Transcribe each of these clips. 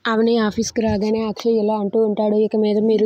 అవని ఆఫీస్‌కి రాగానే అక్షయ్ ఇలా అంటూ ఉంటాడు. ఇక మీద మీరు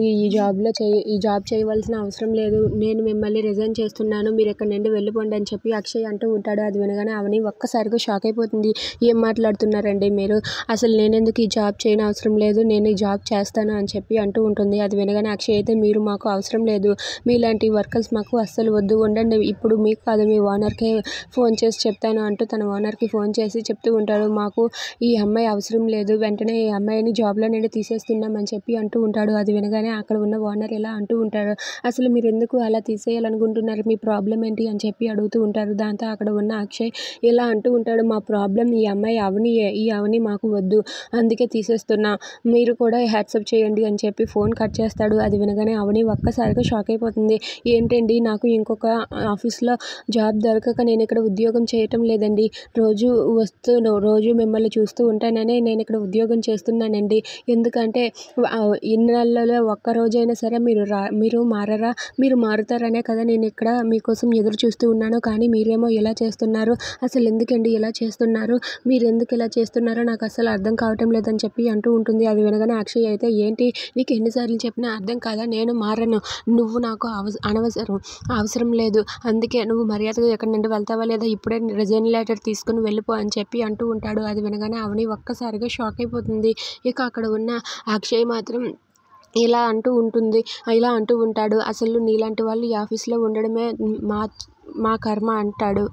ఈ జాబ్ చేయవలసిన అవసరం లేదు. నేను మిమ్మల్ని రిజైన్ చేస్తున్నాను. మీరు ఇక్కడి నుండి వెళ్ళిపోండి అని చెప్పి అక్షయ్ అంటూ ఉంటాడు. అది వినగానే అవని ఒక్కసారిగా షాక్ అయిపోతుంది. ఏం మాట్లాడుతున్నారండి మీరు? అసలు నేనెందుకు ఈ జాబ్ చేయనవసరం లేదు. నేను ఈ జాబ్ చేస్తాను అని చెప్పి అంటూ ఉంటుంది. అది వినగానే అక్షయ్ అయితే మీరు మాకు అవసరం లేదు. మీలాంటి వర్కర్స్ మాకు అస్సలు వద్దు. ఉండండి. ఇప్పుడు మీకు కాదు మీ ఓనర్‌కే ఫోన్ చేసి చెప్తాను అంటూ తన ఓనర్‌కి ఫోన్ చేసి చెప్తూ ఉంటాడు. మాకు ఈ అమ్మాయి అవసరం లేదు. వెంటనే ఈ అమ్మాయిని జాబ్‌లో నుండి తీసేస్తున్నాం అని చెప్పి అంటూ ఉంటాడు. అది వినగానే అక్కడ ఉన్న ఓనర్ ఇలా అంటూ ఉంటారు. అసలు మీరెందుకు అలా తీసేయాలనుకుంటున్నారు? మీ ప్రాబ్లమ్ ఏంటి అని చెప్పి అడుగుతూ ఉంటారు. దాంతో అక్కడ ఉన్న అక్షయ్ ఇలా అంటూ ఉంటాడు. మా ప్రాబ్లమ్ ఈ అమ్మాయి అవనియే. ఈ అవని మాకు వద్దు. అందుకే తీసేస్తున్నా. మీరు కూడా హ్యాట్సప్ చేయండి అని చెప్పి ఫోన్ కట్ చేస్తాడు. అది వినగానే అవని ఒక్కసారిగా షాక్ అయిపోతుంది. ఏంటండి నాకు ఇంకొక ఆఫీస్‌లో జాబ్ దొరకక నేను ఇక్కడ ఉద్యోగం చేయటం లేదండి. రోజు మిమ్మల్ని చూస్తూ ఉంటాననే నేను ఇక్కడ ఉద్యోగం చేస్తున్నానండి. ఎందుకంటే ఇన్నాళ్లలో ఒక్క రోజైనా సరే మీరు మారరా? మీరు మారుతారనే కదా నేను ఇక్కడ మీకోసం ఎదురు చూస్తూ ఉన్నాను. కానీ మీరేమో ఇలా చేస్తున్నారు. అసలు ఎందుకండి ఇలా చేస్తున్నారు? మీరెందుకు ఇలా చేస్తున్నారో నాకు అస్సలు అర్థం కావటం లేదని చెప్పి అంటూ ఉంటుంది. అది వినగానే అక్షయ్ అయితే ఏంటి నీకు ఎన్నిసార్లు చెప్పినా అర్థం కాదా? నేను మారను. నువ్వు నాకు అవసరం లేదు. అందుకే నువ్వు మర్యాదగా ఎక్కడి నుండి వెళ్తావా లేదా? ఇప్పుడే రిజైన్ లెటర్ తీసుకుని వెళ్ళిపో అని చెప్పి అంటూ ఉంటాడు. అది వినగానే అవని ఒక్కసారిగా షాక్ అయిపోతుంది. ఇక అక్కడ ఉన్న అక్షయ్ మాత్రం ఇలా అంటూ ఉంటాడు. అసలు నీలాంటి వాళ్ళు ఈ ఆఫీస్‌లో ఉండడమే మా మా కర్మ అంటాడు.